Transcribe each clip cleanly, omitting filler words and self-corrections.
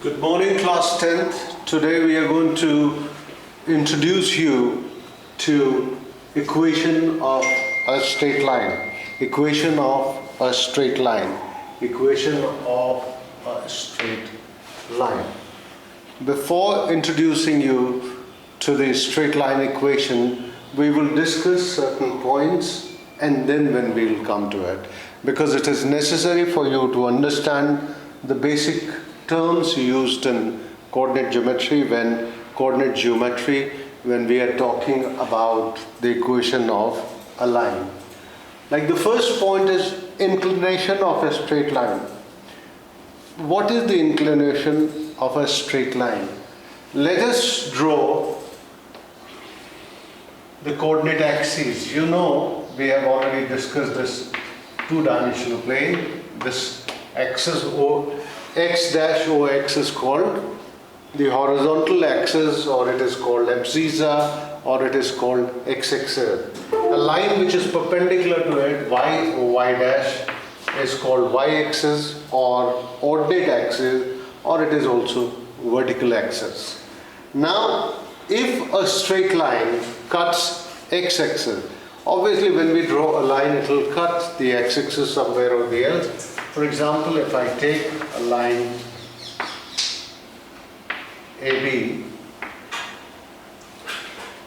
Good morning, class 10th. Today we are going to introduce you to equation of a straight line. Equation of a straight line. Equation of a straight line. Before introducing you to the straight line equation, we will discuss certain points and then when we will come to it, because it is necessary for you to understand the basic terms used in coordinate geometry when we are talking about the equation of a line. Like the first point is inclination of a straight line. What is the inclination of a straight line? Let us draw the coordinate axes. You know, we have already discussed this two-dimensional plane. This axis x dash OX is called the horizontal axis, or it is called abscissa, or it is called x-axis. A line which is perpendicular to it, y or y dash, is called y-axis or ordinate axis, or it is also vertical axis. Now, if a straight line cuts x-axis, obviously when we draw a line it will cut the x-axis somewhere or the else. For example, if I take a line AB,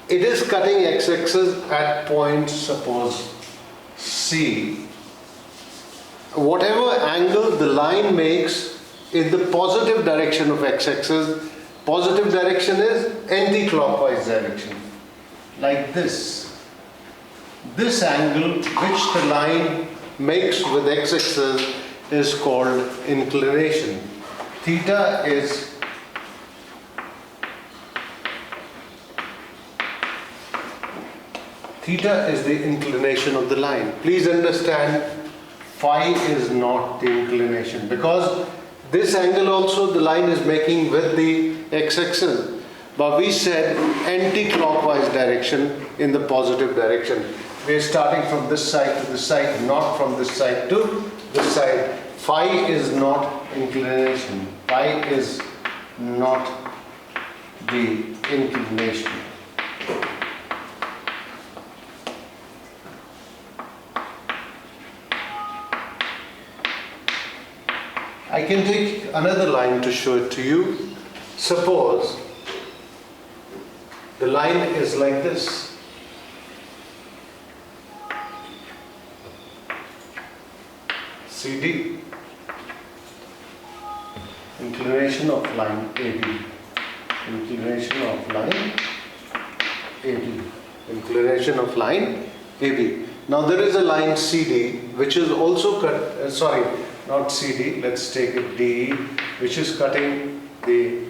it is cutting x-axis at point, suppose C. Whatever angle the line makes in the positive direction of x-axis, positive direction is anti-clockwise direction, like this. This angle which the line makes with x-axis is called inclination. Theta is the inclination of the line. Please understand, phi is not the inclination, because this angle also the line is making with the x-axis. But we said anti-clockwise direction in the positive direction. We are starting from this side to this side, not from this side to this side. Phi is not inclination. Phi is not the inclination. I can take another line to show it to you. Suppose the line is like this. CD, inclination of line AB, inclination of line AB, inclination of line AB. Now there is a line CD which is also cut, not CD, let's take it DE, which is cutting the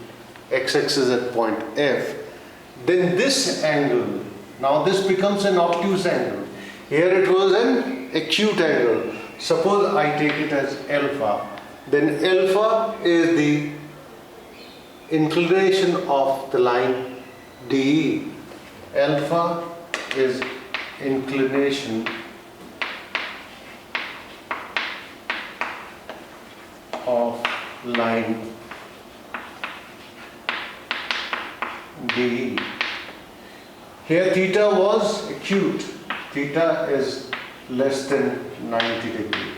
x-axis at point F. Then this angle, now this becomes an obtuse angle. Here it was an acute angle. Suppose I take it as alpha, then alpha is the inclination of the line DE. Alpha is inclination of line DE. Here theta was acute. Theta is less than 90 degree.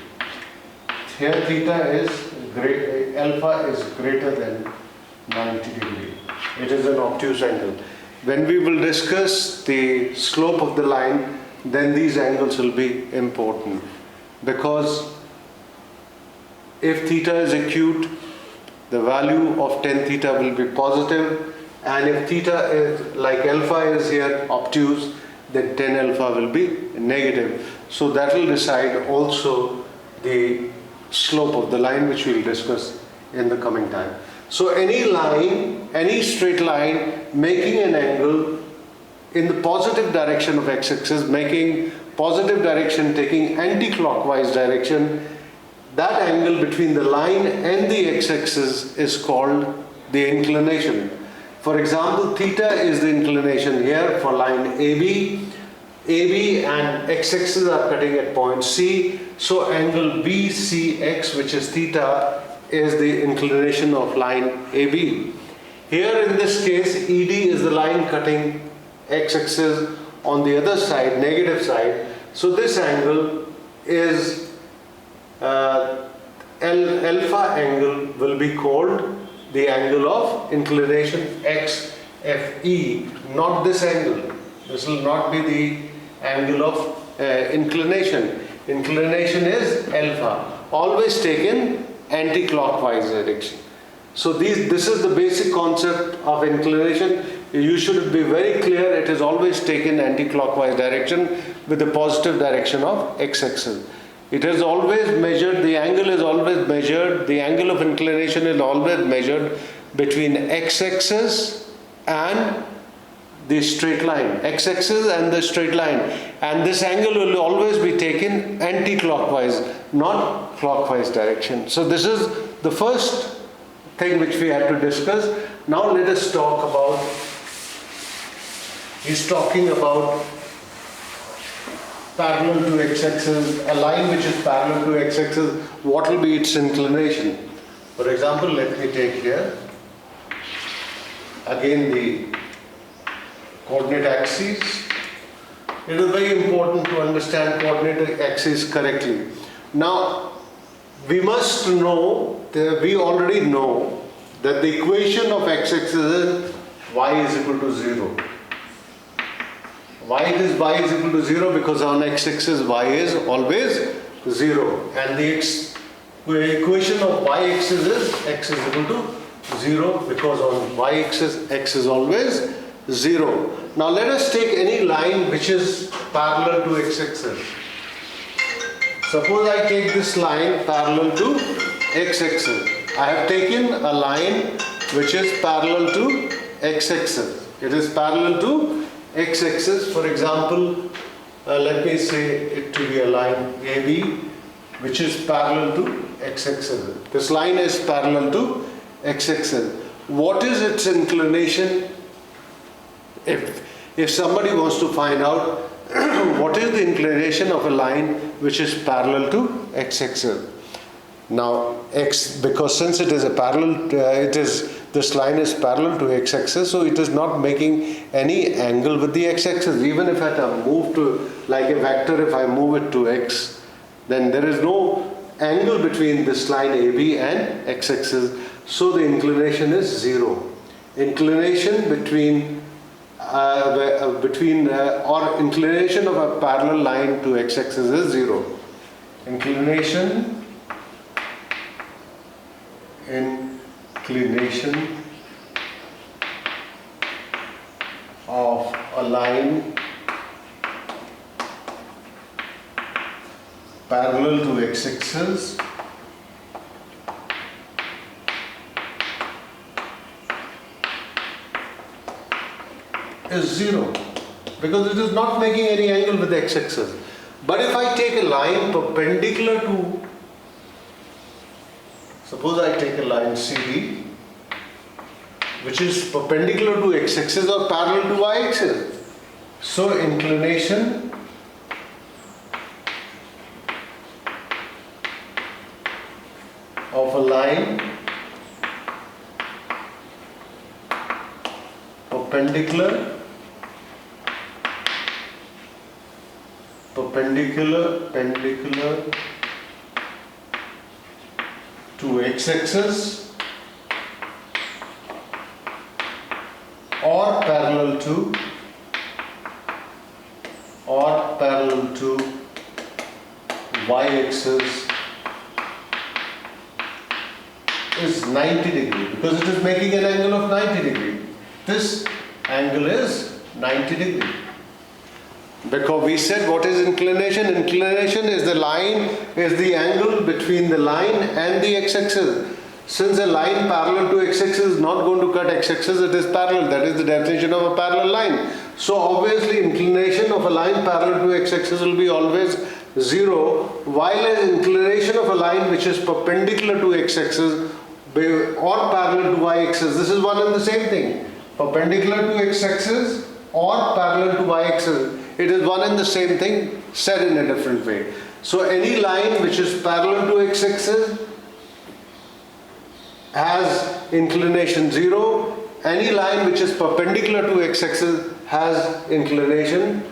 Here theta is alpha is greater than 90 degree. It is an obtuse angle. When we will discuss the slope of the line, then these angles will be important, because if theta is acute, the value of tan theta will be positive, and if theta is like alpha is here obtuse, then tan alpha will be negative. So that will decide also the slope of the line, which we will discuss in the coming time. So any line, any straight line making an angle in the positive direction of x-axis, making positive direction, taking anti-clockwise direction, that angle between the line and the x-axis is called the inclination. For example, theta is the inclination here for line AB. AB and x-axis are cutting at point C, so angle BCX, which is theta, is the inclination of line AB. Here in this case, ED is the line cutting x-axis on the other side, negative side. So this angle is alpha angle will be called the angle of inclination XFE, not this angle. This will not be the angle of inclination. Inclination is alpha, always taken anti-clockwise direction. So this is the basic concept of inclination. You should be very clear, it is always taken anti-clockwise direction with the positive direction of x-axis. It is always measured, the angle is always measured, the angle of inclination is always measured between x-axis and the straight line, x-axis and the straight line, and this angle will always be taken anti-clockwise, not clockwise direction. So this is the first thing which we had to discuss. Now let us talk about, he's talking about parallel to x-axis, a line which is parallel to x-axis, what will be its inclination? For example, let me take here again the coordinate axes. It is very important to understand coordinate axes correctly. Now, we must know, we already know that the equation of x-axis is y is equal to 0. Why it is y is equal to 0? Because on x-axis y is always 0. And the equation of y-axis is x is equal to 0, because on y-axis x is always 0. Now let us take any line which is parallel to x-axis. Suppose I take this line parallel to x-axis. I have taken a line which is parallel to x-axis. It is parallel to x-axis. For example, let me say it to be a line AB which is parallel to x-axis. This line is parallel to x-axis. What is its inclination? If somebody wants to find out what is the inclination of a line which is parallel to x-axis. Now because since it is a parallel, this line is parallel to x-axis, so it is not making any angle with the x-axis. Even if I move to, like a vector, if I move it to x, then there is no angle between this line AB and x-axis, so the inclination is 0. Inclination between or inclination of a parallel line to x-axis is 0. Inclination of a line parallel to x-axis is 0, because it is not making any angle with the x-axis. But if I take a line perpendicular to, suppose I take a line CD which is perpendicular to x-axis or parallel to y-axis, so inclination of a line perpendicular to x-axis or parallel to y-axis is 90 degree, because it is making an angle of 90 degree. This angle is 90 degree. Because we said, what is inclination? Inclination is the angle between the line and the x-axis. Since a line parallel to x-axis is not going to cut x-axis, it is parallel. That is the definition of a parallel line. So obviously inclination of a line parallel to x-axis will be always 0, while an inclination of a line which is perpendicular to x-axis or parallel to y-axis, this is one and the same thing. Perpendicular to x-axis or parallel to y-axis, it is one and the same thing, said in a different way. So any line which is parallel to x-axis has inclination 0. Any line which is perpendicular to x-axis has inclination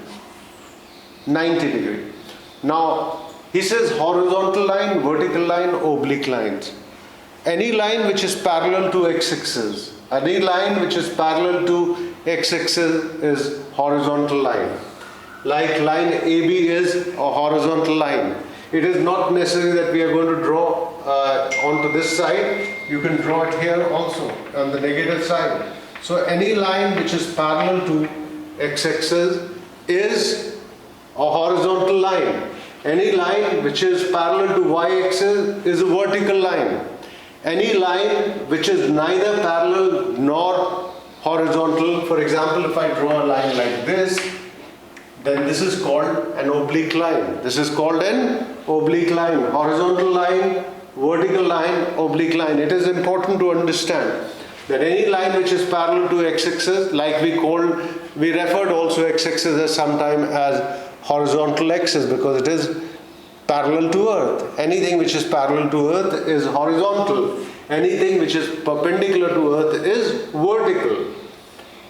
90 degree. Now he says horizontal line, vertical line, oblique lines. Any line which is parallel to x-axis, any line which is parallel to x-axis is horizontal line. Like line AB is a horizontal line. It is not necessary that we are going to draw onto this side. You can draw it here also on the negative side. So any line which is parallel to x-axis is a horizontal line. Any line which is parallel to y-axis is a vertical line. Any line which is neither parallel nor horizontal, for example, if I draw a line like this, then this is called an oblique line. This is called an oblique line. Horizontal line, vertical line, oblique line. It is important to understand that any line which is parallel to x-axis, like we referred also x-axis as sometime as horizontal axis because it is parallel to earth. Anything which is parallel to earth is horizontal. Anything which is perpendicular to earth is vertical.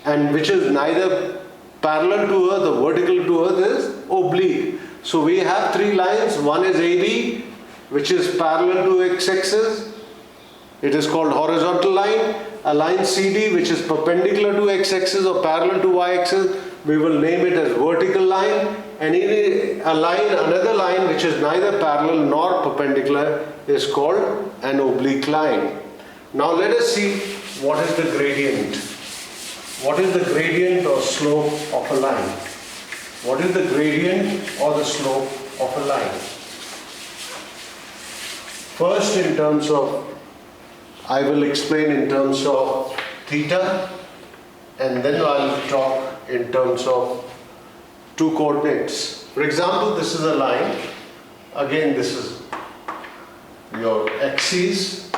And which is neither parallel to earth or vertical to earth is oblique. So we have three lines. One is AB, which is parallel to x-axis. It is called horizontal line. A line CD, which is perpendicular to x-axis or parallel to y-axis, we will name it as vertical line. And another line which is neither parallel nor perpendicular is called an oblique line. Now let us see what is the gradient. What is the gradient or slope of a line? What is the gradient or the slope of a line? First, I will explain in terms of theta, and then I will talk in terms of two coordinates. For example, this is a line. Again, this is your axis.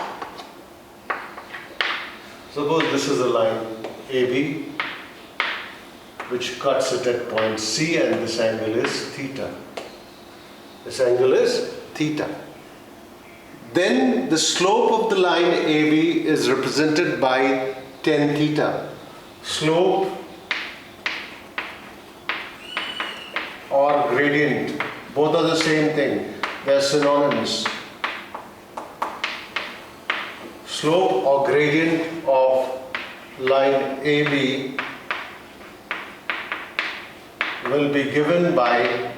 Suppose this is a line AB which cuts it at point C, and this angle is theta. This angle is theta. Then the slope of the line AB is represented by tan theta. Slope or gradient, both are the same thing. They are synonymous. Slope or gradient of line AB will be given by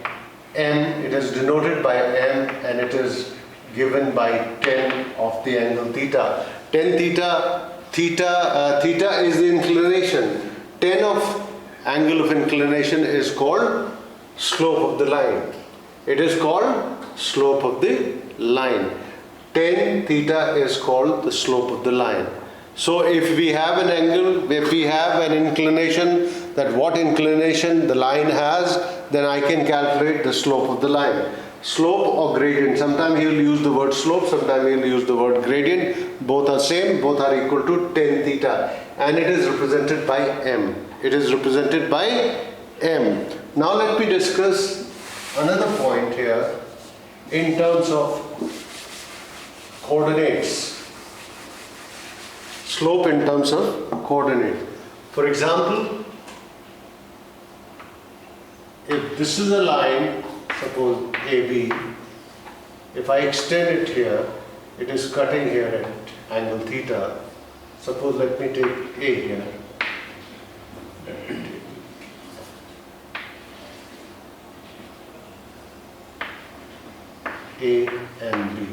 M. It is denoted by M, and it is given by tan of the angle theta. Tan theta, theta is the inclination. Tan of angle of inclination is called slope of the line. It is called slope of the line. Tan theta is called the slope of the line. So if we have an angle, if we have an inclination, that what inclination the line has, then I can calculate the slope of the line. Slope or gradient, sometimes he will use the word slope, sometimes he will use the word gradient. Both are same, both are equal to tan theta, and it is represented by M. It is represented by M. Now let me discuss another point here in terms of coordinates. Slope in terms of coordinate. For example, if this is a line, suppose AB, if I extend it here, it is cutting here at angle theta. Suppose let me take A here. Let me take A and B.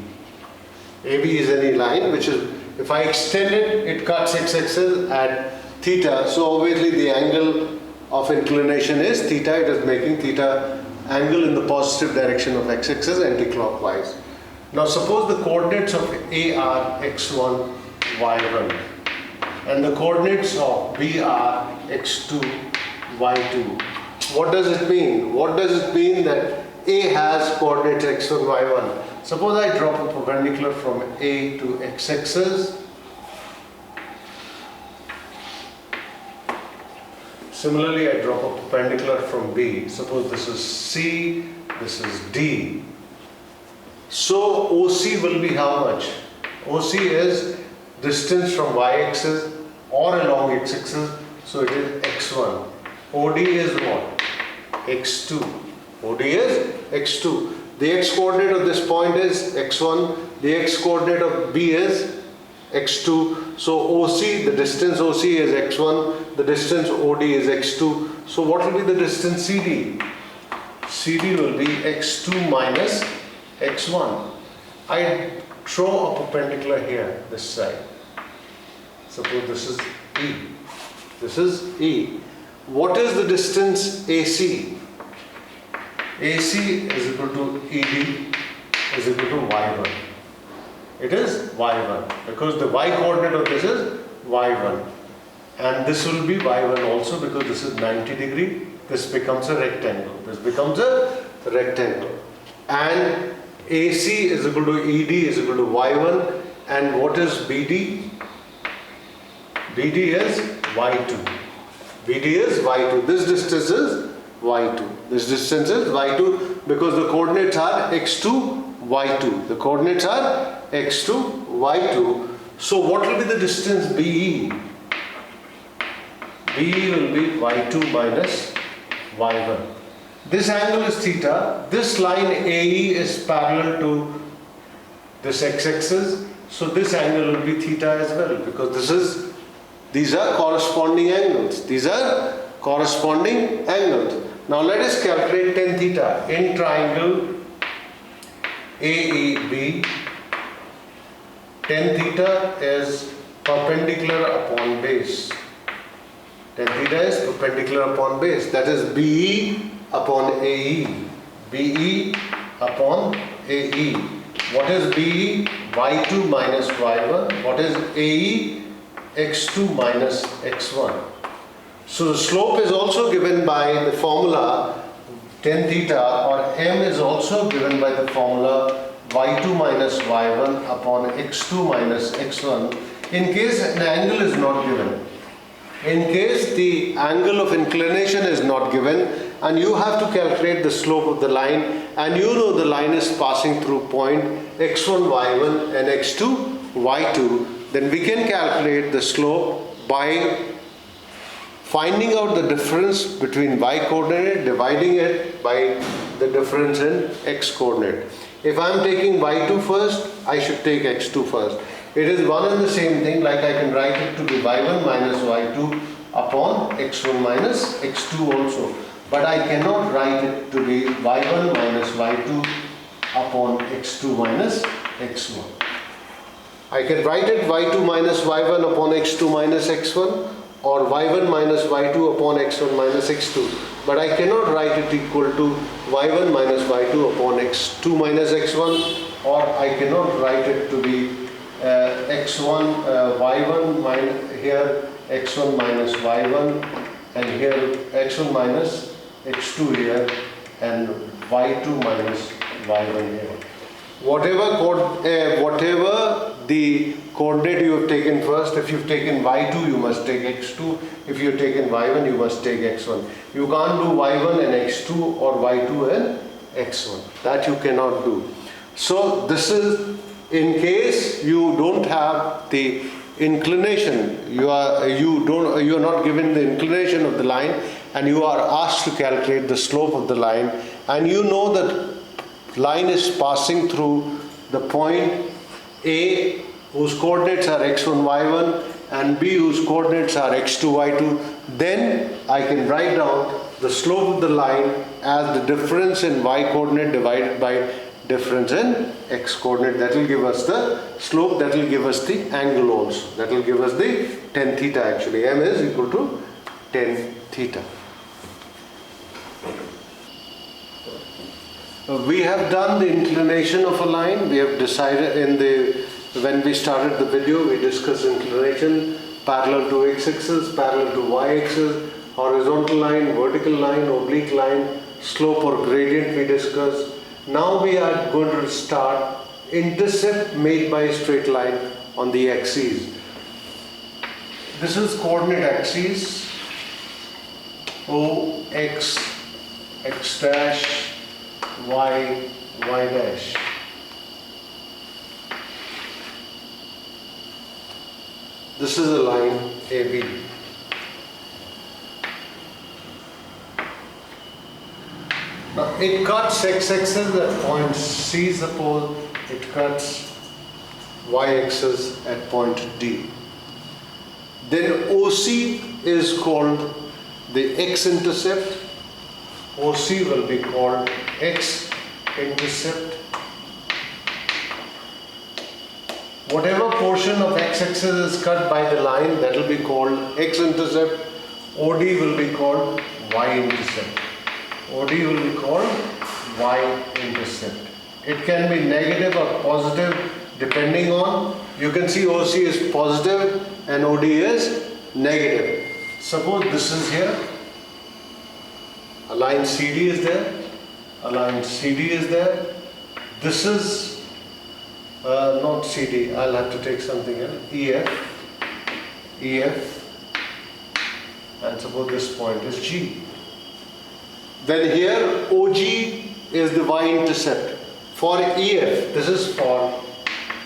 AB is any line which is, if I extend it, it cuts x-axis at theta. So obviously the angle of inclination is theta. It is making theta angle in the positive direction of x-axis anti-clockwise. Now suppose the coordinates of A are x1, y1, and the coordinates of B are x2, y2. What does it mean? What does it mean that A has coordinates x1, y1? Suppose I drop a perpendicular from A to x-axis. Similarly, I drop a perpendicular from B. Suppose this is C, this is D. So OC will be how much? OC is distance from y-axis or along x-axis, so it is x1. OD is what? x2. OD is x2. The x-coordinate of this point is x1, the x-coordinate of B is x2. So OC, the distance OC is x1, the distance OD is x2. So what will be the distance CD? CD will be x2 minus x1. I draw a perpendicular here, this side. Suppose this is E. This is E. What is the distance AC? AC is equal to ED is equal to y1. It is y1 because the y coordinate of this is y1, and this will be y1 also because this is 90 degree. This becomes a rectangle. This becomes a rectangle, and AC is equal to ED is equal to y1, and what is BD? BD is y2. BD is y2. This distance is y2. This distance is y2 because the coordinates are x2, y2. The coordinates are x2, y2. So what will be the distance BE? BE will be y2 minus y1. This angle is theta. This line AE is parallel to this x-axis. So this angle will be theta as well because these are corresponding angles. These are corresponding angles. Now let us calculate tan theta in triangle AEB. Tan theta is perpendicular upon base. Tan theta is perpendicular upon base. That is BE upon AE. BE upon AE. What is BE? Y2 minus y1. What is AE? x2 minus x1. So the slope is also given by the formula tan theta, or m is also given by the formula y2 minus y1 upon x2 minus x1 in case an angle is not given. In case the angle of inclination is not given and you have to calculate the slope of the line, and you know the line is passing through point x1 y1 and x2 y2, then we can calculate the slope by finding out the difference between y coordinate, dividing it by the difference in x coordinate. If I am taking y2 first, I should take x2 first. It is one and the same thing, like I can write it to be y1 minus y2 upon x1 minus x2 also. But I cannot write it to be y1 minus y2 upon x2 minus x1. I can write it y2 minus y1 upon x2 minus x1, or y1 minus y2 upon x1 minus x2. But I cannot write it equal to y1 minus y2 upon x2 minus x1, or I cannot write it to be x1 y1 minus here x1 minus y1, and here x1 minus x2 here, and y2 minus y1 here. Whatever the coordinate you have taken first, if you've taken y2 you must take x2, if you've taken y1 you must take x1. You can't do y1 and x2 or y2 and x1. That you cannot do. So this is in case you don't have the inclination, you are not given the inclination of the line, and you are asked to calculate the slope of the line, and you know that line is passing through the point A whose coordinates are x1 y1 and B whose coordinates are x2 y2, then I can write down the slope of the line as the difference in y coordinate divided by difference in x coordinate. That will give us the slope, that will give us the angle also, that will give us the tan theta actually. M is equal to tan theta. We have done the inclination of a line. We have decided when we started the video, we discussed inclination, parallel to x-axis, parallel to y-axis, horizontal line, vertical line, oblique line, slope or gradient we discussed. Now we are going to start intercept made by a straight line on the axes. This is coordinate axes O, x, x dash, y, y dash. This is a line AB. Now it cuts x-axis at point C, suppose it cuts y-axis at point D. Then OC is called the x-intercept. OC will be called x-intercept. Whatever portion of x-axis is cut by the line, that will be called x-intercept. OD will be called y-intercept. OD will be called y-intercept. It can be negative or positive depending on, you can see OC is positive and OD is negative. Suppose this is here, a line CD is there, a line CD is there. This is not CD, I'll have to take something else, EF, and suppose this point is G. Then here OG is the y-intercept. For EF, this is for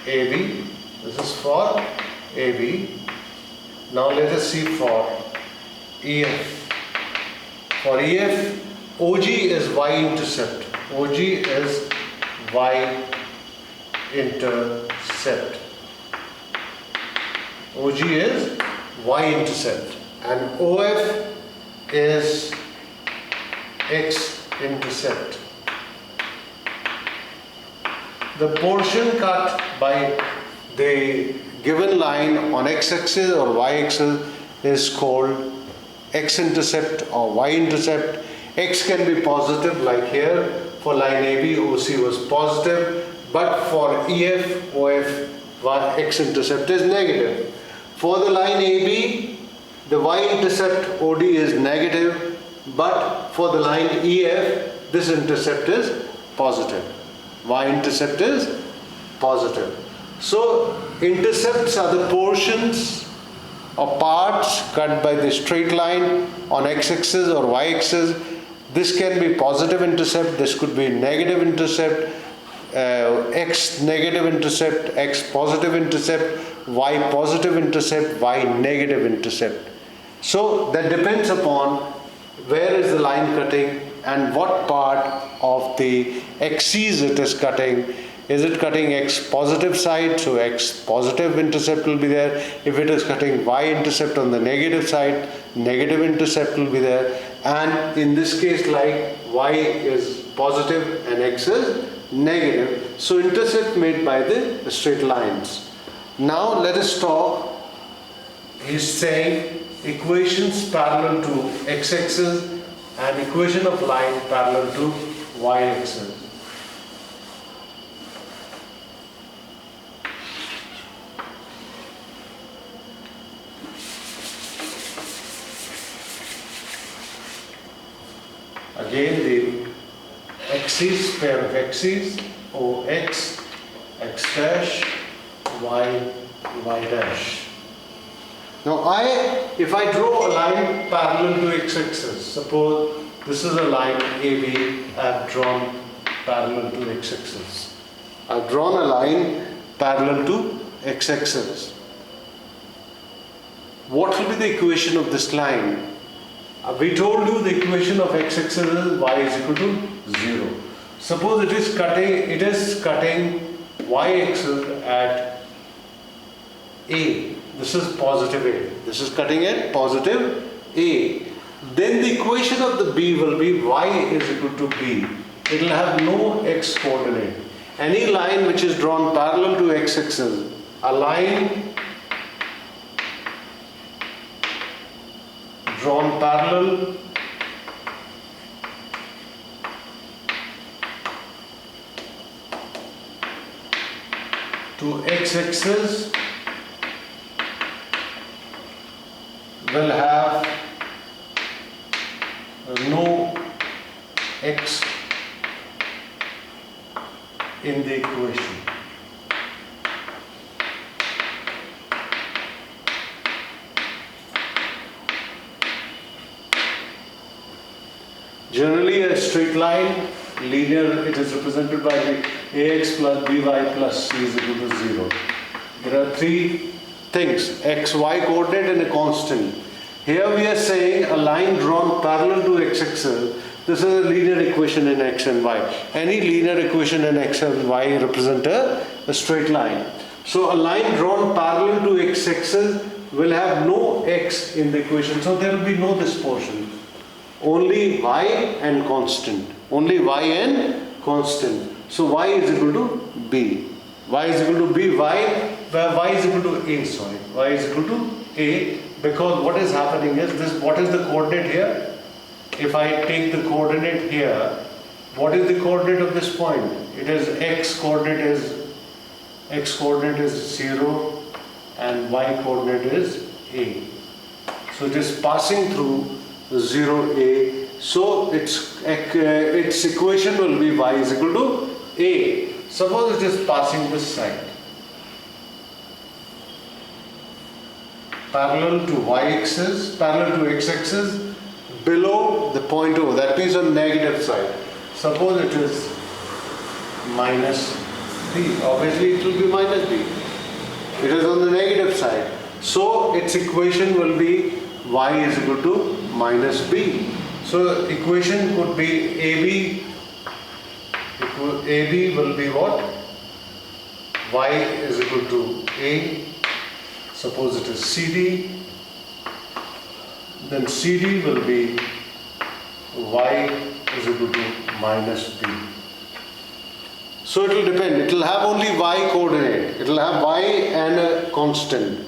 AB, this is for AB. Now let us see for EF. For EF, OG is y-intercept. OG is y-intercept. OG is y-intercept. And OF is x-intercept. The portion cut by the given line on x-axis or y-axis is called x-intercept or y-intercept. X can be positive, like here for line AB, OC was positive, but for EF, OF, x-intercept is negative. For the line AB, the y-intercept OD is negative, but for the line EF, this intercept is positive. Y-intercept is positive. So intercepts are the portions or parts cut by the straight line on x-axis or y-axis. This can be positive intercept, this could be negative intercept, x negative intercept, x positive intercept, y positive intercept, y negative intercept. So that depends upon where is the line cutting and what part of the axis it is cutting. Is it cutting x positive side, so x positive intercept will be there. If it is cutting y intercept on the negative side, negative intercept will be there. And in this case, like y is positive and x is negative. So intercept made by the straight lines. Now let us talk. He's saying equations parallel to x-axis and equation of line parallel to y-axis. Again the axis, pair of axes, OX, x dash, y, y dash. Now if I draw a line parallel to x-axis, suppose this is a line AB, I have drawn parallel to x-axis. I have drawn a line parallel to x-axis. What will be the equation of this line? We told you the equation of x-axis is y is equal to 0. Suppose it is cutting y-axis at A. This is positive A. This is cutting at positive A. Then the equation of the B will be y is equal to B. It will have no x coordinate. Any line which is drawn parallel to x-axis, a line drawn parallel to x-axis will have no x in the equation. Generally a straight line, linear, it is represented by the ax plus by plus c is equal to 0. There are three things, x, y coordinate and a constant. Here we are saying a line drawn parallel to x-axis. This is a linear equation in x and y. Any linear equation in x and y represent a straight line. So a line drawn parallel to x-axis will have no x in the equation. So there will be no this portion. Only y and constant. Only y and constant. So y is equal to b. Y is equal to b. Where y is equal to a. Sorry. Y is equal to a, because what is happening is this. What is the coordinate here? If I take the coordinate here, what is the coordinate of this point? It is x coordinate is 0 and y coordinate is a. So it is passing through 0 a. So its equation will be y is equal to a. Suppose it is passing this side, parallel to y-axis, parallel to x-axis, below the point O, that means on negative side. Suppose it is minus b. Obviously it will be minus b. It is on the negative side. So its equation will be y is equal to minus b. So equation could be AB will be what? Y is equal to a. Suppose it is CD. Then CD will be y is equal to minus b. So it will depend. It will have only y coordinate. It will have y and a constant.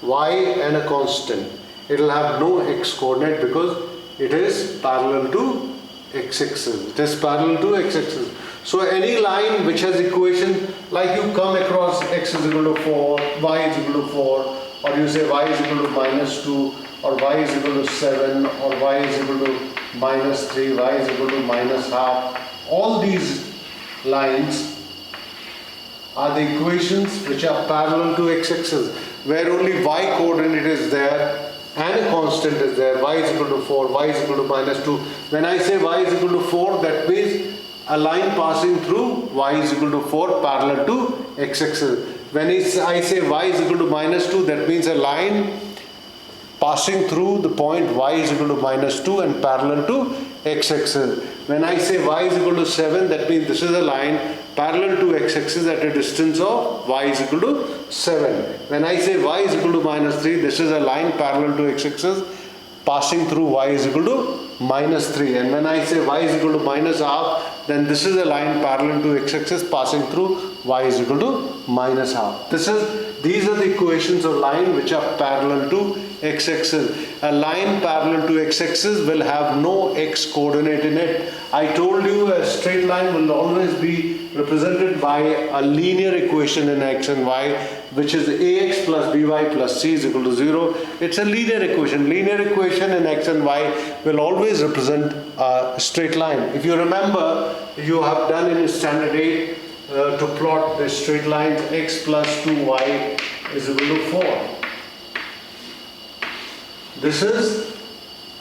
Y and a constant. It will have no x coordinate because it is parallel to x-axis. It is parallel to x-axis. So any line which has equation, like you come across x is equal to 4, y is equal to 4, or you say y is equal to minus 2, or y is equal to 7, or y is equal to minus 3, y is equal to minus half. All these lines are the equations which are parallel to x-axis, where only y coordinate is there and a constant is there. Y is equal to 4, y is equal to minus 2. When I say y is equal to 4, that means a line passing through y is equal to 4 parallel to x-axis. When I say y is equal to minus 2, that means a line passing through the point y is equal to minus 2 and parallel to x-axis. When I say y is equal to 7, that means this is a line parallel to x-axis at a distance of y is equal to 7. When I say y is equal to minus 3, this is a line parallel to x-axis passing through y is equal to minus 3. And when I say y is equal to minus half, then this is a line parallel to x-axis passing through y is equal to minus half. These are the equations of line which are parallel to x-axis. A line parallel to x-axis will have no x coordinate in it. I told you a straight line will always be represented by a linear equation in x and y, which is ax plus by plus c is equal to 0. It's a linear equation. Linear equation in x and y will always represent a straight line. If you remember, you have done in standard 8 to plot the straight lines x plus 2y is equal to 4. This is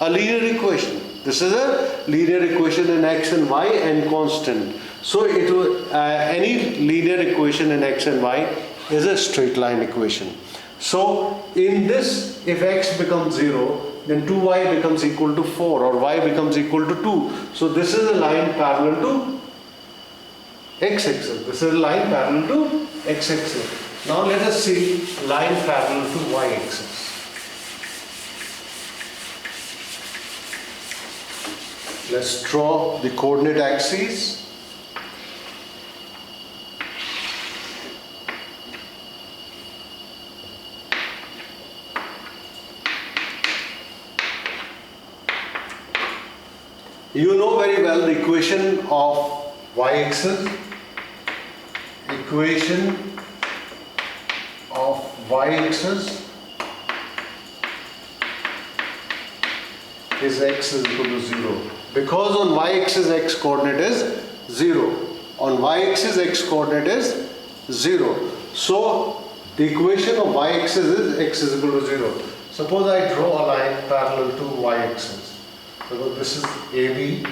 a linear equation. This is a linear equation in x and y and constant. So any linear equation in x and y is a straight line equation. So in this, if x becomes 0, then 2y becomes equal to 4 or y becomes equal to 2. So this is a line parallel to x-axis. This is a line parallel to x-axis. Now let us see line parallel to y-axis. Let's draw the coordinate axes. You know very well the equation of y-axis. Equation of y-axis is x is equal to 0. Because on y-axis x coordinate is 0. On y-axis x coordinate is 0. So the equation of y-axis is x is equal to 0. Suppose I draw a line parallel to y-axis. So this is AB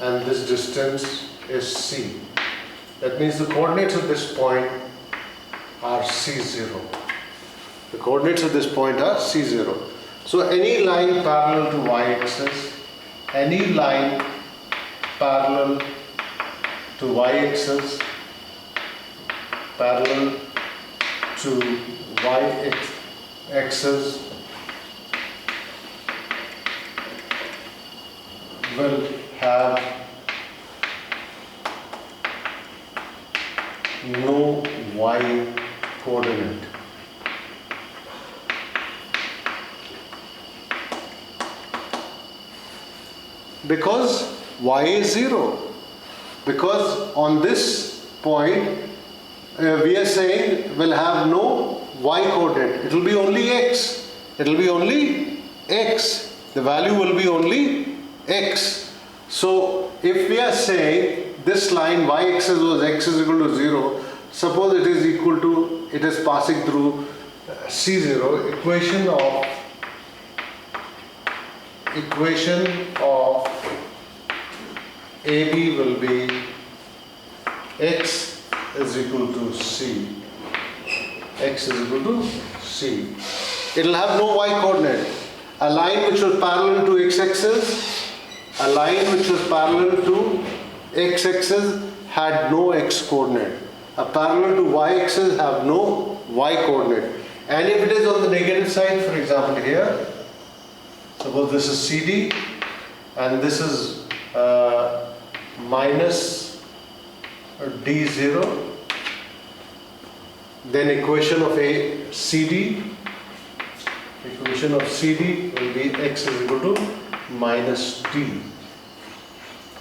and this distance is C. That means the coordinates of this point are C0. The coordinates of this point are C0. So any line parallel to y-axis, any line parallel to y-axis, parallel to y-axis will have no y coordinate. Because y is 0. Because on this point we are saying will have no y coordinate. It will be only x. It will be only x. The value will be only x. So if we are saying this line y-axis was x is equal to 0, suppose it is equal to, it is passing through C0, equation of AB will be x is equal to c. X is equal to c. It will have no y coordinate. A line which was parallel to x-axis, a line which was parallel to x-axis had no x coordinate. A parallel to y-axis have no y coordinate. And if it is on the negative side, for example here, suppose this is CD and this is minus D0, then equation of equation of CD will be x is equal to minus D.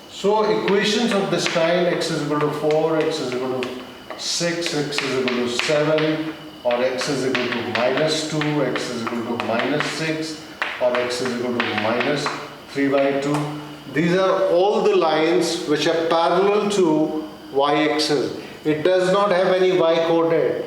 So equations of this kind, x is equal to 4, x is equal to 6, x is equal to 7, or x is equal to minus 2, x is equal to minus 6, or x is equal to minus 3 by 2. These are all the lines which are parallel to y-axis. It does not have any y coordinate.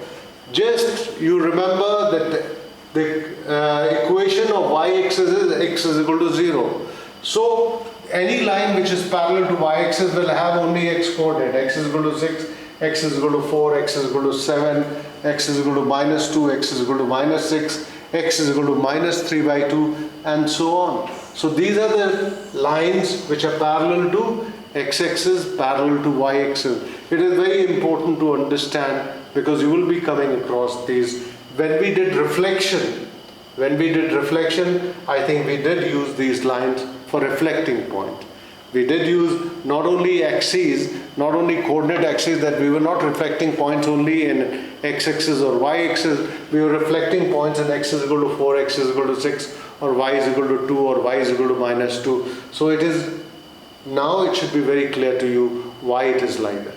Just you remember that the equation of y-axis is x is equal to 0. So any line which is parallel to y-axis will have only x coordinate. X is equal to 6, x is equal to 4, x is equal to 7, x is equal to minus 2, x is equal to minus 6, x is equal to minus 3 by 2, and so on. So these are the lines which are parallel to x-axis, parallel to y-axis. It is very important to understand because you will be coming across these. When we did reflection, I think we did use these lines for reflecting point. We did use not only axes, not only coordinate axes, that we were not reflecting points only in x-axis or y-axis, we were reflecting points in x is equal to 4, x is equal to 6, or y is equal to 2, or y is equal to minus 2. So it is, now it should be very clear to you why it is like that.